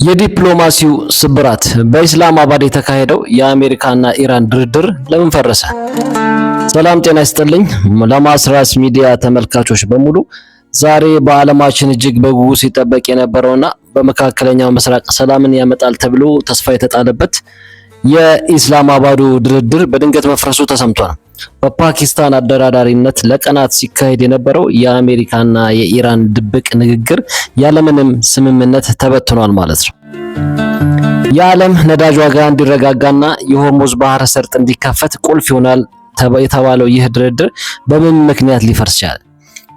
የዲፕሎማሲው ስብራት በኢስላማባድ የተካሄደው የአሜሪካና ኢራን ድርድር ለምን ፈረሰ? ሰላም ጤና ይስጥልኝ ለማስራስ ሚዲያ ተመልካቾች በሙሉ። ዛሬ በዓለማችን እጅግ በጉጉት ሲጠበቅ የነበረውና በመካከለኛው ምስራቅ ሰላምን ያመጣል ተብሎ ተስፋ የተጣለበት የኢስላማባዱ ድርድር በድንገት መፍረሱ ተሰምቷል። በፓኪስታን አደራዳሪነት ለቀናት ሲካሄድ የነበረው የአሜሪካና የኢራን ድብቅ ንግግር ያለምንም ስምምነት ተበትኗል ማለት ነው። የዓለም ነዳጅ ዋጋ እንዲረጋጋና የሆርሙዝ ባህረ ሰርጥ እንዲከፈት ቁልፍ ይሆናል የተባለው ይህ ድርድር በምን ምክንያት ሊፈርስ ቻለ?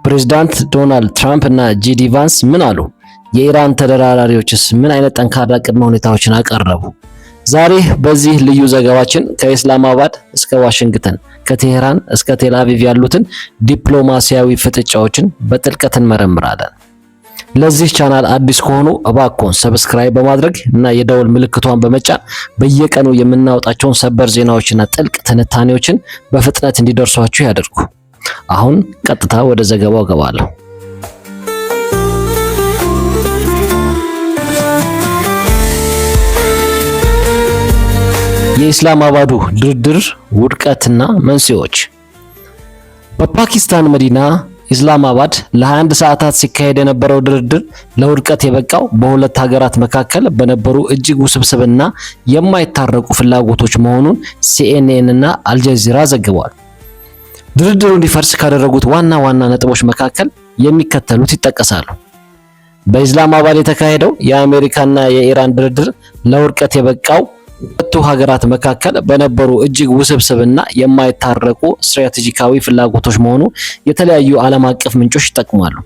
ፕሬዝዳንት ዶናልድ ትራምፕ እና ጄዲ ቫንስ ምን አሉ? የኢራን ተደራዳሪዎችስ ምን አይነት ጠንካራ ቅድመ ሁኔታዎችን አቀረቡ? ዛሬ በዚህ ልዩ ዘገባችን ከኢስላማባድ እስከ ዋሽንግተን ከቴሄራን እስከ ቴል አቪቭ ያሉትን ዲፕሎማሲያዊ ፍጥጫዎችን በጥልቀት እንመረምራለን። ለዚህ ቻናል አዲስ ከሆኑ እባክዎን ሰብስክራይብ በማድረግ እና የደወል ምልክቷን በመጫን በየቀኑ የምናወጣቸውን ሰበር ዜናዎችና ጥልቅ ትንታኔዎችን በፍጥነት እንዲደርሷችሁ ያድርጉ። አሁን ቀጥታ ወደ ዘገባው ገባለሁ። የኢስላማባዱ ድርድር ውድቀትና መንስኤዎች። በፓኪስታን መዲና ኢስላማባድ ለ21 ሰዓታት ሲካሄድ የነበረው ድርድር ለውድቀት የበቃው በሁለት ሀገራት መካከል በነበሩ እጅግ ውስብስብና የማይታረቁ ፍላጎቶች መሆኑን ሲኤንኤን እና አልጀዚራ ዘግበዋል። ድርድሩ እንዲፈርስ ካደረጉት ዋና ዋና ነጥቦች መካከል የሚከተሉት ይጠቀሳሉ። በኢስላማባድ የተካሄደው የአሜሪካና የኢራን ድርድር ለውድቀት የበቃው ሁለቱ ሀገራት መካከል በነበሩ እጅግ ውስብስብና የማይታረቁ ስትራቴጂካዊ ፍላጎቶች መሆኑ የተለያዩ ዓለም አቀፍ ምንጮች ይጠቁማሉ።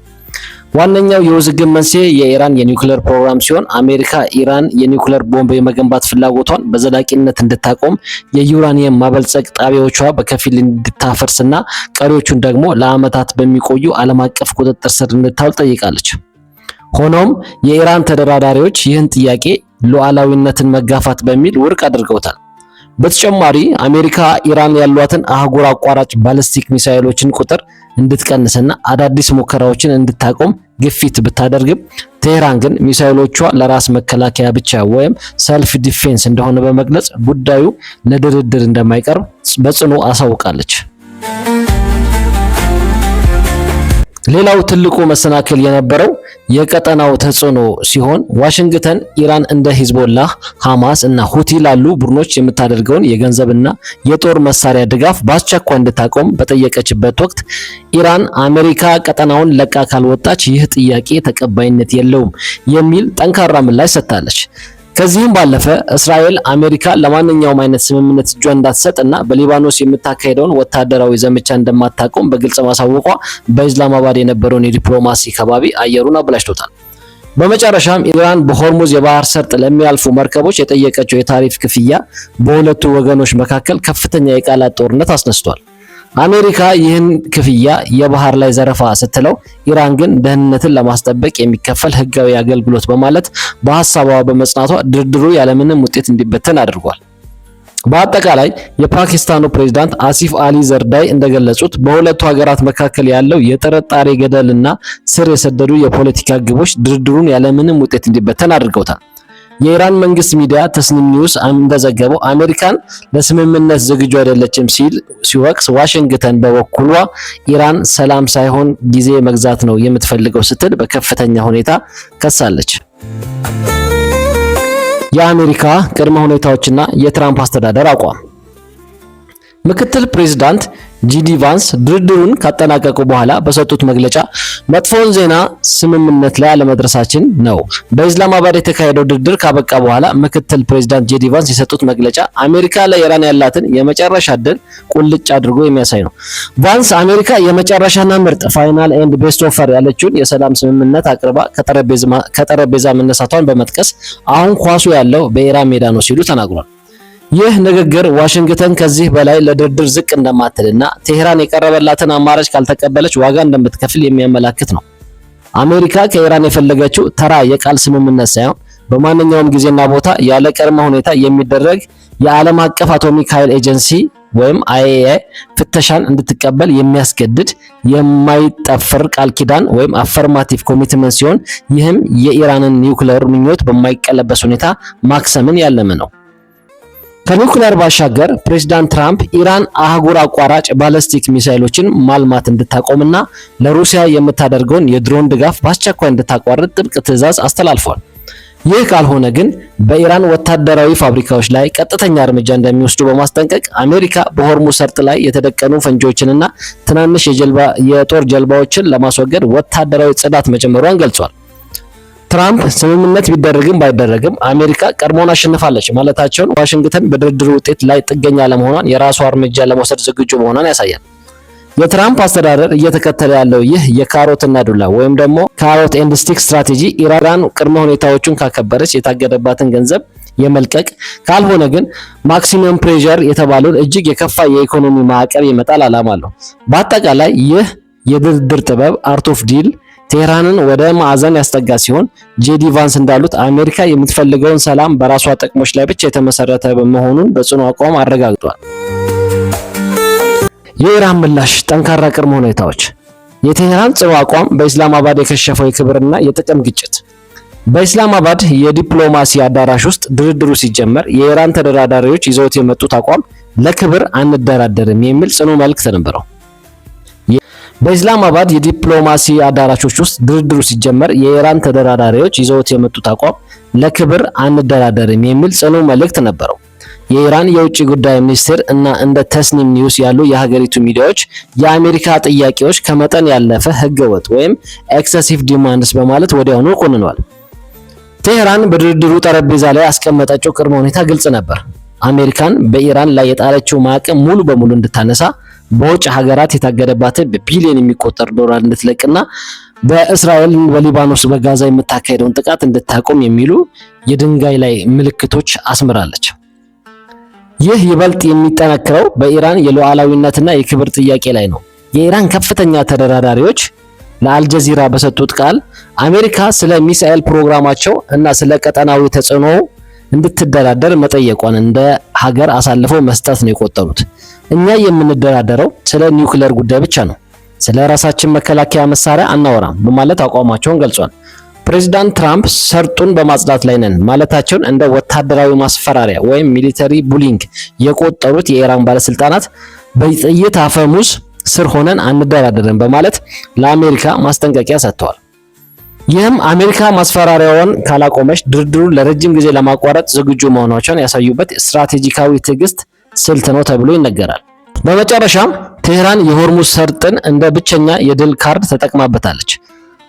ዋነኛው የውዝግብ መንስኤ የኢራን የኒውክሌር ፕሮግራም ሲሆን አሜሪካ ኢራን የኒውክሌር ቦምብ የመገንባት ፍላጎቷን በዘላቂነት እንድታቆም የዩራኒየም ማበልጸግ ጣቢያዎቿ በከፊል እንድታፈርስና ቀሪዎቹን ደግሞ ለዓመታት በሚቆዩ ዓለም አቀፍ ቁጥጥር ስር እንድታውል ጠይቃለች። ሆኖም የኢራን ተደራዳሪዎች ይህን ጥያቄ ሉዓላዊነትን መጋፋት በሚል ውድቅ አድርገውታል። በተጨማሪ አሜሪካ ኢራን ያሏትን አህጉር አቋራጭ ባሊስቲክ ሚሳኤሎችን ቁጥር እንድትቀንስና አዳዲስ ሙከራዎችን እንድታቆም ግፊት ብታደርግም ቴሄራን ግን ሚሳኤሎቿ ለራስ መከላከያ ብቻ ወይም ሰልፍ ዲፌንስ እንደሆነ በመግለጽ ጉዳዩ ለድርድር እንደማይቀርብ በጽኑ አሳውቃለች። ሌላው ትልቁ መሰናክል የነበረው የቀጠናው ተጽዕኖ ሲሆን ዋሽንግተን ኢራን እንደ ሂዝቦላህ፣ ሐማስ እና ሁቲ ላሉ ቡድኖች የምታደርገውን የገንዘብና የጦር መሳሪያ ድጋፍ በአስቸኳይ እንድታቆም በጠየቀችበት ወቅት ኢራን አሜሪካ ቀጠናውን ለቃ ካልወጣች ይህ ጥያቄ ተቀባይነት የለውም የሚል ጠንካራ ምላሽ ሰጥታለች። ከዚህም ባለፈ እስራኤል አሜሪካ ለማንኛውም አይነት ስምምነት እጇን እንዳትሰጥ እና በሊባኖስ የምታካሄደውን ወታደራዊ ዘመቻ እንደማታቆም በግልጽ ማሳወቋ በኢስላማባድ የነበረውን የዲፕሎማሲ ከባቢ አየሩን አበላሽቶታል። በመጨረሻም ኢራን በሆርሙዝ የባህር ሰርጥ ለሚያልፉ መርከቦች የጠየቀችው የታሪፍ ክፍያ በሁለቱ ወገኖች መካከል ከፍተኛ የቃላት ጦርነት አስነስቷል። አሜሪካ ይህን ክፍያ የባህር ላይ ዘረፋ ስትለው፣ ኢራን ግን ደህንነትን ለማስጠበቅ የሚከፈል ህጋዊ አገልግሎት በማለት በሐሳቧ በመጽናቷ ድርድሩ ያለምንም ውጤት እንዲበተን አድርጓል። በአጠቃላይ የፓኪስታኑ ፕሬዝዳንት አሲፍ አሊ ዘርዳይ እንደገለጹት በሁለቱ ሀገራት መካከል ያለው የጥርጣሬ ገደልና ስር የሰደዱ የፖለቲካ ግቦች ድርድሩን ያለምንም ውጤት እንዲበተን አድርገውታል። የኢራን መንግስት ሚዲያ ተስኒም ኒውስ እንደዘገበው አሜሪካን ለስምምነት ዝግጁ አይደለችም ሲል ሲወቅስ፣ ዋሽንግተን በበኩሏ ኢራን ሰላም ሳይሆን ጊዜ መግዛት ነው የምትፈልገው ስትል በከፍተኛ ሁኔታ ከሳለች። የአሜሪካ ቅድመ ሁኔታዎችና የትራምፕ አስተዳደር አቋም። ምክትል ፕሬዝዳንት ጄዲ ቫንስ ድርድሩን ካጠናቀቁ በኋላ በሰጡት መግለጫ መጥፎውን ዜና ስምምነት ላይ አለመድረሳችን ነው። በኢስላማባድ የተካሄደው ድርድር ካበቃ በኋላ ምክትል ፕሬዝዳንት ጄዲ ቫንስ የሰጡት መግለጫ አሜሪካ ለኢራን ያላትን የመጨረሻ ዕድል ቁልጭ አድርጎ የሚያሳይ ነው። ቫንስ አሜሪካ የመጨረሻና ምርጥ ፋይናል ኤንድ ቤስት ኦፈር ያለችውን የሰላም ስምምነት አቅርባ ከጠረጴዛ መነሳቷን በመጥቀስ አሁን ኳሱ ያለው በኢራን ሜዳ ነው ሲሉ ተናግሯል። ይህ ንግግር ዋሽንግተን ከዚህ በላይ ለድርድር ዝቅ እንደማትልና ቴሄራን የቀረበላትን አማራጭ ካልተቀበለች ዋጋ እንደምትከፍል የሚያመላክት ነው። አሜሪካ ከኢራን የፈለገችው ተራ የቃል ስምምነት ሳይሆን በማንኛውም ጊዜና ቦታ ያለ ቅድመ ሁኔታ የሚደረግ የዓለም አቀፍ አቶሚክ ኃይል ኤጀንሲ ወይም IAEA ፍተሻን እንድትቀበል የሚያስገድድ የማይጠፈር ቃል ኪዳን ወይም አፈርማቲቭ ኮሚትመንት ሲሆን ይህም የኢራንን ኒውክሌር ምኞት በማይቀለበስ ሁኔታ ማክሰምን ያለመ ነው። ከኒውክሌር ባሻገር ፕሬዝዳንት ትራምፕ ኢራን አህጉር አቋራጭ ባለስቲክ ሚሳይሎችን ማልማት እንድታቆምና ለሩሲያ የምታደርገውን የድሮን ድጋፍ በአስቸኳይ እንድታቋርጥ ጥብቅ ትዕዛዝ አስተላልፏል። ይህ ካልሆነ ግን በኢራን ወታደራዊ ፋብሪካዎች ላይ ቀጥተኛ እርምጃ እንደሚወስዱ በማስጠንቀቅ አሜሪካ በሆርሙዝ ሰርጥ ላይ የተደቀኑ ፈንጂዎችንና ትናንሽ የጦር ጀልባዎችን ለማስወገድ ወታደራዊ ጽዳት መጨመሯን ገልጿል። ትራምፕ ስምምነት ቢደረግም ባይደረግም አሜሪካ ቀድሞውን አሸንፋለች ማለታቸውን ዋሽንግተን በድርድሩ ውጤት ላይ ጥገኛ ለመሆኗን የራሷ እርምጃ ለመውሰድ ዝግጁ መሆኗን ያሳያል። የትራምፕ አስተዳደር እየተከተለ ያለው ይህ የካሮትና ዱላ ወይም ደግሞ ካሮት ኤንድ ስቲክ ስትራቴጂ ኢራን ቅድመ ሁኔታዎቹን ካከበረች የታገደባትን ገንዘብ የመልቀቅ ካልሆነ ግን ማክሲመም ፕሬዠር የተባለውን እጅግ የከፋ የኢኮኖሚ ማዕቀብ የመጣል ዓላማ አለው። በአጠቃላይ ይህ የድርድር ጥበብ አርት ኦፍ ዲል ቴህራንን ወደ ማዕዘን ያስጠጋ ሲሆን ጄዲ ቫንስ እንዳሉት አሜሪካ የምትፈልገውን ሰላም በራሷ ጥቅሞች ላይ ብቻ የተመሰረተ መሆኑን በጽኑ አቋም አረጋግጧል። የኢራን ምላሽ ጠንካራ ቅድመ ሁኔታዎች። የቴህራን ጽኑ አቋም በኢስላማባድ የከሸፈው የክብርና የጥቅም ግጭት። በኢስላማባድ የዲፕሎማሲ አዳራሽ ውስጥ ድርድሩ ሲጀመር የኢራን ተደራዳሪዎች ይዘውት የመጡት አቋም ለክብር አንደራደርም የሚል ጽኑ መልእክት ነበረው። በኢስላማባድ የዲፕሎማሲ አዳራሾች ውስጥ ድርድሩ ሲጀመር የኢራን ተደራዳሪዎች ይዘውት የመጡት አቋም ለክብር አንደራደርም የሚል ጽኑ መልእክት ነበረው። የኢራን የውጭ ጉዳይ ሚኒስቴር እና እንደ ተስኒም ኒውስ ያሉ የሀገሪቱ ሚዲያዎች የአሜሪካ ጥያቄዎች ከመጠን ያለፈ ህገወጥ ወይም ኤክሰሲቭ ዲማንድስ በማለት ወዲያውኑ ኮንነዋል። ቴህራን በድርድሩ ጠረጴዛ ላይ ያስቀመጠችው ቅድመ ሁኔታ ግልጽ ነበር። አሜሪካን በኢራን ላይ የጣለችው ማዕቀብ ሙሉ በሙሉ እንድታነሳ፣ በውጭ ሀገራት የታገደባትን በቢሊዮን የሚቆጠር ዶላር እንድትለቅና በእስራኤል በሊባኖስ በጋዛ የምታካሄደውን ጥቃት እንድታቆም የሚሉ የድንጋይ ላይ ምልክቶች አስምራለች። ይህ ይበልጥ የሚጠነክረው በኢራን የሉዓላዊነትና የክብር ጥያቄ ላይ ነው። የኢራን ከፍተኛ ተደራዳሪዎች ለአልጀዚራ በሰጡት ቃል አሜሪካ ስለ ሚሳኤል ፕሮግራማቸው እና ስለ ቀጠናዊ ተጽዕኖ እንድትደራደር መጠየቋን እንደ ሀገር አሳልፈው መስጠት ነው የቆጠሩት። እኛ የምንደራደረው ስለ ኒውክሌር ጉዳይ ብቻ ነው፣ ስለ ራሳችን መከላከያ መሳሪያ አናወራም በማለት አቋማቸውን ገልጿል። ፕሬዝዳንት ትራምፕ ሰርጡን በማጽዳት ላይ ነን ማለታቸውን እንደ ወታደራዊ ማስፈራሪያ ወይም ሚሊተሪ ቡሊንግ የቆጠሩት የኢራን ባለስልጣናት በጥይት አፈሙዝ ስር ሆነን አንደራደርም በማለት ለአሜሪካ ማስጠንቀቂያ ሰጥተዋል። ይህም አሜሪካ ማስፈራሪያውን ካላቆመች ድርድሩን ለረጅም ጊዜ ለማቋረጥ ዝግጁ መሆናቸውን ያሳዩበት ስትራቴጂካዊ ትዕግስት ስልት ነው ተብሎ ይነገራል። በመጨረሻም ቴህራን የሆርሙዝ ሰርጥን እንደ ብቸኛ የድል ካርድ ተጠቅማበታለች።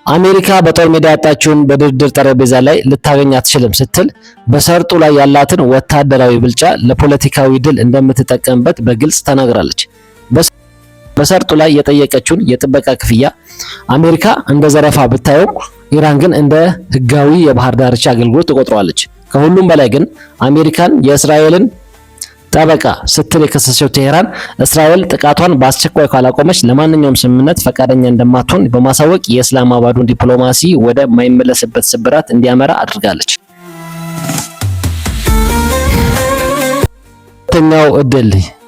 አሜሪካ በጦር ሜዳ ያጣችውን በድርድር ጠረጴዛ ላይ ልታገኝ አትችልም ስትል በሰርጡ ላይ ያላትን ወታደራዊ ብልጫ ለፖለቲካዊ ድል እንደምትጠቀምበት በግልጽ ተናግራለች። በሰርጡ ላይ የጠየቀችውን የጥበቃ ክፍያ አሜሪካ እንደ ዘረፋ ብታየው፣ ኢራን ግን እንደ ህጋዊ የባህር ዳርቻ አገልግሎት ትቆጥረዋለች። ከሁሉም በላይ ግን አሜሪካን የእስራኤልን ጠበቃ ስትል የከሰሰችው ቴህራን እስራኤል ጥቃቷን በአስቸኳይ ካላቆመች ለማንኛውም ስምምነት ፈቃደኛ እንደማትሆን በማሳወቅ የእስላማባዱን ዲፕሎማሲ ወደ ማይመለስበት ስብራት እንዲያመራ አድርጋለች።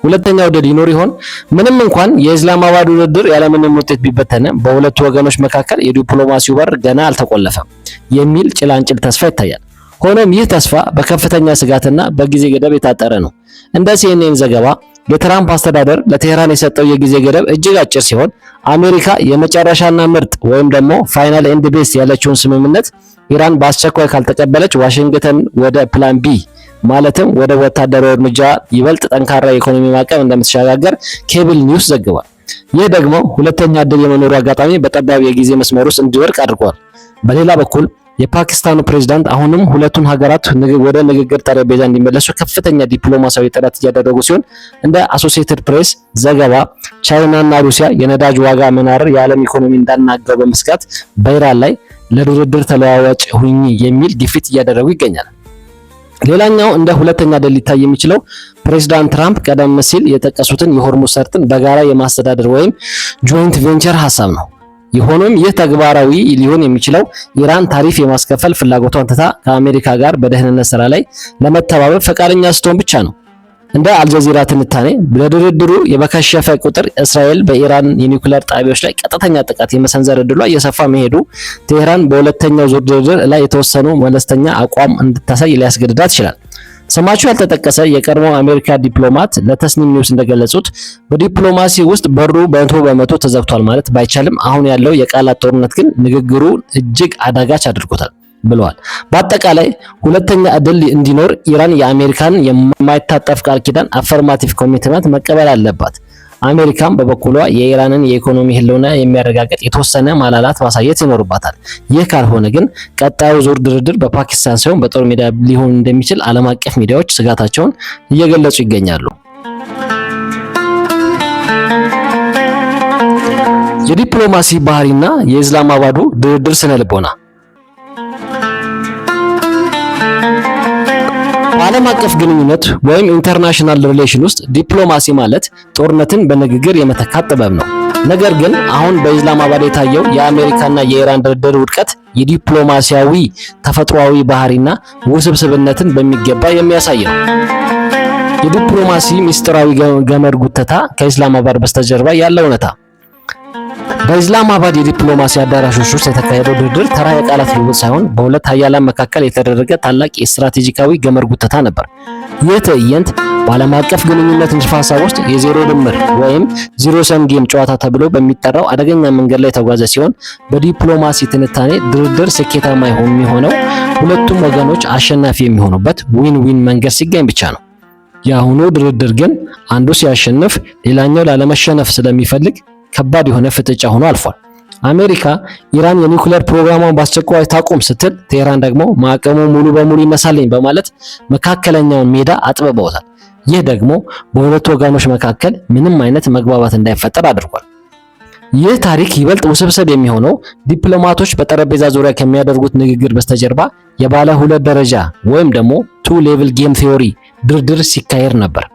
ሁለተኛው ዕድል ይኖር ይሆን? ምንም እንኳን የእስላማባዱ ድርድር ያለምንም ውጤት ቢበተንም በሁለቱ ወገኖች መካከል የዲፕሎማሲው በር ገና አልተቆለፈም የሚል ጭላንጭል ተስፋ ይታያል። ሆኖም ይህ ተስፋ በከፍተኛ ስጋትና በጊዜ ገደብ የታጠረ ነው። እንደ CNN ዘገባ የትራምፕ አስተዳደር ለቴህራን የሰጠው የጊዜ ገደብ እጅግ አጭር ሲሆን አሜሪካ የመጨረሻና ምርጥ ወይም ደግሞ ፋይናል ኤንድ ቤስት ያለችውን ስምምነት ኢራን በአስቸኳይ ካልተቀበለች ዋሽንግተን ወደ ፕላን ቢ ማለትም ወደ ወታደራዊ እርምጃ ይበልጥ ጠንካራ የኢኮኖሚ ማዕቀብ እንደምትሸጋገር ኬብል ኒውስ ዘግቧል። ይህ ደግሞ ሁለተኛ ዕድል የመኖሩ አጋጣሚ በጠባብ የጊዜ መስመር ውስጥ እንዲወድቅ አድርጓል። በሌላ በኩል የፓኪስታኑ ፕሬዝዳንት አሁንም ሁለቱን ሀገራት ወደ ንግግር ጠረጴዛ እንዲመለሱ ከፍተኛ ዲፕሎማሲያዊ ጥረት እያደረጉ ሲሆን እንደ አሶሲኤትድ ፕሬስ ዘገባ ቻይናና ሩሲያ የነዳጅ ዋጋ መናር የዓለም ኢኮኖሚ እንዳናጋው በመስጋት በኢራን ላይ ለድርድር ተለዋዋጭ ሁኚ የሚል ግፊት እያደረጉ ይገኛል። ሌላኛው እንደ ሁለተኛ ዕድል ሊታይ የሚችለው ፕሬዝዳንት ትራምፕ ቀደም ሲል የጠቀሱትን የሆርሙዝ ሰርጥን በጋራ የማስተዳደር ወይም ጆይንት ቬንቸር ሀሳብ ነው። ሆኖም ይህ ተግባራዊ ሊሆን የሚችለው ኢራን ታሪፍ የማስከፈል ፍላጎቷን ትታ ከአሜሪካ ጋር በደህንነት ስራ ላይ ለመተባበር ፈቃደኛ ስትሆን ብቻ ነው። እንደ አልጀዚራ ትንታኔ በድርድሩ የበከሸፈ ቁጥር እስራኤል በኢራን የኒውክሌር ጣቢያዎች ላይ ቀጥተኛ ጥቃት የመሰንዘር ዕድሏ እየሰፋ መሄዱ ቴህራን በሁለተኛው ዙር ድርድር ላይ የተወሰኑ መለስተኛ አቋም እንድታሳይ ሊያስገድዳት ይችላል። ስማቸው ያልተጠቀሰ የቀድሞ አሜሪካ ዲፕሎማት ለተስኒም ኒውስ እንደገለጹት በዲፕሎማሲ ውስጥ በሩ በመቶ ተዘግቷል ማለት ባይቻልም አሁን ያለው የቃላት ጦርነት ግን ንግግሩ እጅግ አዳጋች አድርጎታል ብለዋል። በአጠቃላይ ሁለተኛ እድል እንዲኖር ኢራን የአሜሪካን የማይታጠፍ ቃል ኪዳን አፈርማቲቭ ኮሚትመንት መቀበል አለባት። አሜሪካም በበኩሏ የኢራንን የኢኮኖሚ ህልውና የሚያረጋግጥ የተወሰነ ማላላት ማሳየት ይኖርባታል። ይህ ካልሆነ ግን ቀጣዩ ዙር ድርድር በፓኪስታን ሳይሆን በጦር ሜዳ ሊሆን እንደሚችል ዓለም አቀፍ ሚዲያዎች ስጋታቸውን እየገለጹ ይገኛሉ። የዲፕሎማሲ ባህሪና የኢስላማባዱ ድርድር ስነ ልቦና በዓለም አቀፍ ግንኙነት ወይም ኢንተርናሽናል ሪሌሽን ውስጥ ዲፕሎማሲ ማለት ጦርነትን በንግግር የመተካት ጥበብ ነው። ነገር ግን አሁን በኢስላማባድ የታየው የአሜሪካና የኢራን ድርድር ውድቀት የዲፕሎማሲያዊ ተፈጥሯዊ ባህሪና ውስብስብነትን በሚገባ የሚያሳይ ነው። የዲፕሎማሲ ሚስጥራዊ ገመድ ጉተታ ከኢስላማባድ በስተጀርባ ያለው እውነታ በኢስላማባድ የዲፕሎማሲ አዳራሾች ውስጥ የተካሄደው ድርድር ተራ የቃላት ልውውጥ ሳይሆን በሁለት ሀያላን መካከል የተደረገ ታላቅ የስትራቴጂካዊ ገመድ ጉተታ ነበር። ይህ ትዕይንት በዓለም አቀፍ ግንኙነት ንድፈ ሐሳብ ውስጥ የዜሮ ድምር ወይም ዚሮ ሰም ጌም ጨዋታ ተብሎ በሚጠራው አደገኛ መንገድ ላይ የተጓዘ ሲሆን በዲፕሎማሲ ትንታኔ ድርድር ስኬታማ የሚሆነው ሁለቱም ወገኖች አሸናፊ የሚሆኑበት ዊን ዊን መንገድ ሲገኝ ብቻ ነው። የአሁኑ ድርድር ግን አንዱ ሲያሸንፍ ሌላኛው ላለመሸነፍ ስለሚፈልግ ከባድ የሆነ ፍጥጫ ሆኖ አልፏል። አሜሪካ ኢራን የኒውክሌር ፕሮግራሟን በአስቸኳይ ታቁም ስትል፣ ቴህራን ደግሞ ማዕቀቡ ሙሉ በሙሉ ይነሳልኝ በማለት መካከለኛውን ሜዳ አጥብበውታል። ይህ ደግሞ በሁለቱ ወገኖች መካከል ምንም አይነት መግባባት እንዳይፈጠር አድርጓል። ይህ ታሪክ ይበልጥ ውስብስብ የሚሆነው ዲፕሎማቶች በጠረጴዛ ዙሪያ ከሚያደርጉት ንግግር በስተጀርባ የባለ ሁለት ደረጃ ወይም ደግሞ ቱ ሌቭል ጌም ቲዮሪ ድርድር ሲካሄድ ነበር።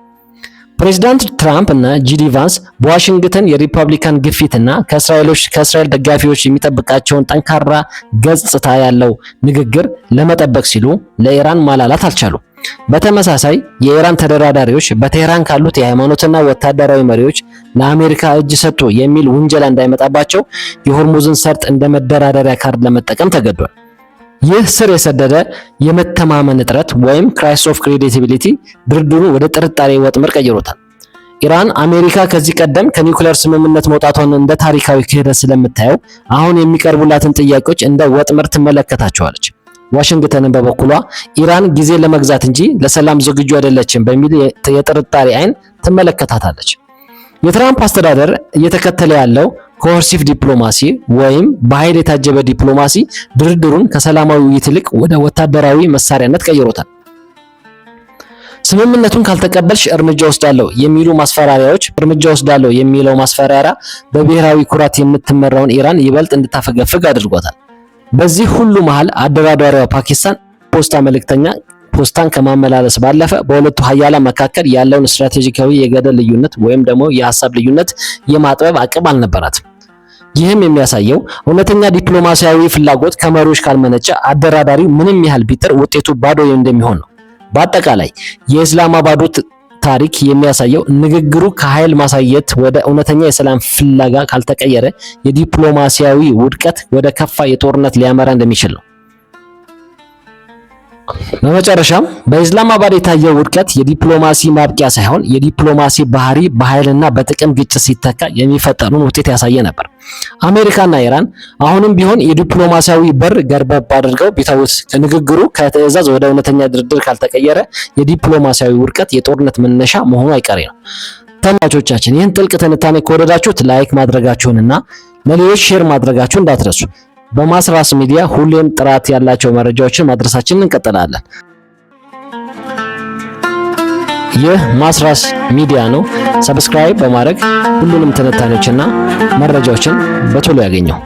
ፕሬዚዳንት ትራምፕ እና ጂዲ ቫንስ በዋሽንግተን የሪፐብሊካን ግፊትና ከእስራኤል ደጋፊዎች የሚጠብቃቸውን ጠንካራ ገጽታ ያለው ንግግር ለመጠበቅ ሲሉ ለኢራን ማላላት አልቻሉም። በተመሳሳይ የኢራን ተደራዳሪዎች በቴህራን ካሉት የሃይማኖትና ወታደራዊ መሪዎች ለአሜሪካ እጅ ሰጡ የሚል ውንጀላ እንዳይመጣባቸው የሆርሙዝን ሰርጥ እንደ መደራደሪያ ካርድ ለመጠቀም ተገዷል። ይህ ስር የሰደደ የመተማመን እጥረት ወይም ክራይሲስ ኦፍ ክሬዲቢሊቲ ድርድሩን ወደ ጥርጣሬ ወጥመድ ቀይሮታል። ኢራን አሜሪካ ከዚህ ቀደም ከኒውክሌር ስምምነት መውጣቷን እንደ ታሪካዊ ክህደት ስለምታየው አሁን የሚቀርቡላትን ጥያቄዎች እንደ ወጥመድ ትመለከታቸዋለች። ዋሽንግተንን በበኩሏ ኢራን ጊዜ ለመግዛት እንጂ ለሰላም ዝግጁ አይደለችም በሚል የጥርጣሬ አይን ትመለከታታለች። የትራምፕ አስተዳደር እየተከተለ ያለው ኮርሲቭ ዲፕሎማሲ ወይም በኃይል የታጀበ ዲፕሎማሲ ድርድሩን ከሰላማዊ ውይይት ይልቅ ወደ ወታደራዊ መሳሪያነት ቀይሮታል። ስምምነቱን ካልተቀበልሽ እርምጃ ወስዳለሁ የሚሉ ማስፈራሪያዎች እርምጃ ወስዳለሁ የሚለው ማስፈራሪያ በብሔራዊ ኩራት የምትመራውን ኢራን ይበልጥ እንድታፈገፍግ አድርጓታል። በዚህ ሁሉ መሃል አደራዳሪዋ ፓኪስታን ፖስታን ከማመላለስ ባለፈ በሁለቱ ሀያላን መካከል ያለውን ስትራቴጂካዊ የገደል ልዩነት ወይም ደግሞ የሐሳብ ልዩነት የማጥበብ አቅም አልነበራትም። ይህም የሚያሳየው እውነተኛ ዲፕሎማሲያዊ ፍላጎት ከመሪዎች ካልመነጨ አደራዳሪው ምንም ያህል ቢጥር ውጤቱ ባዶ እንደሚሆን ነው። በአጠቃላይ የኢስላማባዱ ታሪክ የሚያሳየው ንግግሩ ከኃይል ማሳየት ወደ እውነተኛ የሰላም ፍላጋ ካልተቀየረ የዲፕሎማሲያዊ ውድቀት ወደ ከፋ የጦርነት ሊያመራ እንደሚችል ነው። በመጨረሻም በኢስላማባድ የታየው ውድቀት የዲፕሎማሲ ማብቂያ ሳይሆን የዲፕሎማሲ ባህሪ በኃይልና በጥቅም ግጭት ሲተካ የሚፈጠሩን ውጤት ያሳየ ነበር። አሜሪካና ኢራን አሁንም ቢሆን የዲፕሎማሲያዊ በር ገርበብ አድርገው ቢተውት ንግግሩ ከትዕዛዝ ወደ እውነተኛ ድርድር ካልተቀየረ የዲፕሎማሲያዊ ውድቀት የጦርነት መነሻ መሆኑ አይቀሬ ነው። ተመልካቾቻችን ይህን ጥልቅ ትንታኔ ከወደዳችሁት ላይክ ማድረጋችሁንና ለሌሎች ሼር ማድረጋችሁን እንዳትረሱ። በማስራስ ሚዲያ ሁሌም ጥራት ያላቸው መረጃዎችን ማድረሳችንን እንቀጥላለን። ይህ ማስራስ ሚዲያ ነው። ሰብስክራይብ በማድረግ ሁሉንም ትንታኔዎችና መረጃዎችን በቶሎ ያገኘው።